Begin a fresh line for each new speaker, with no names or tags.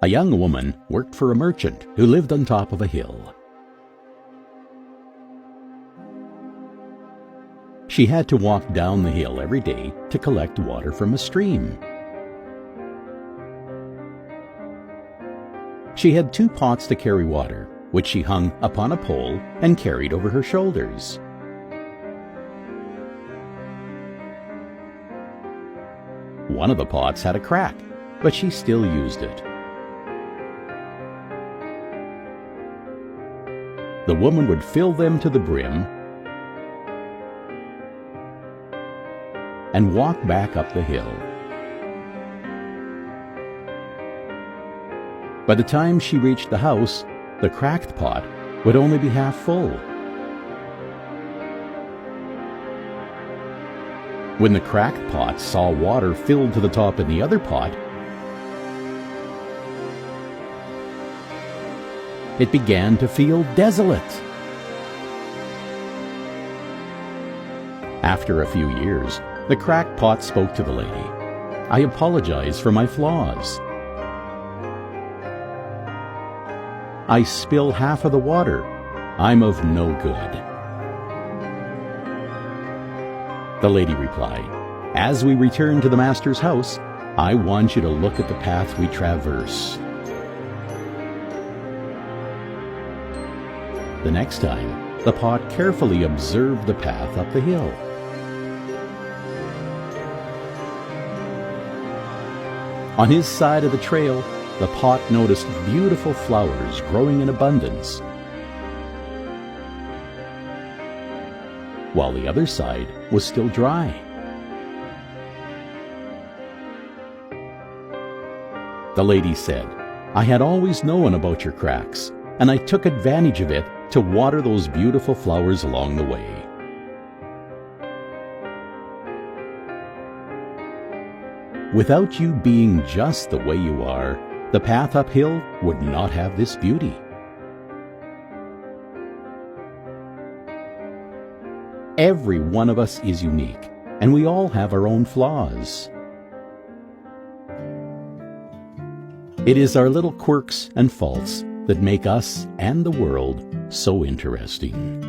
A young woman worked for a merchant who lived on top of a hill. She had to walk down the hill every day to collect water from a stream. She had 2 pots to carry water, which she hung upon a pole and carried over her shoulders. One of the pots had a crack, but she still used it. The woman would fill them to the brim and walk back up the hill. By the time she reached the house, the cracked pot would only be half full. When the cracked pot saw water filled to the top in the other pot, it began to feel desolate. After a few years, the cracked pot spoke to the lady. "I apologize for my flaws. I spill half of the water. I'm of no good." The lady replied, "As we return to the master's house, I want you to look at the path we traverse. The next time, the pot carefully observed the path up the hill. On his side of the trail, the pot noticed beautiful flowers growing in abundance, while the other side was still dry. The lady said, "I had always known about your cracks, and I took advantage of it to water those beautiful flowers along the way." Without you being just the way you are, the path uphill would not have this beauty. Every one of us is unique, and we all have our own flaws. It is our little quirks and faults that make us and the world so interesting.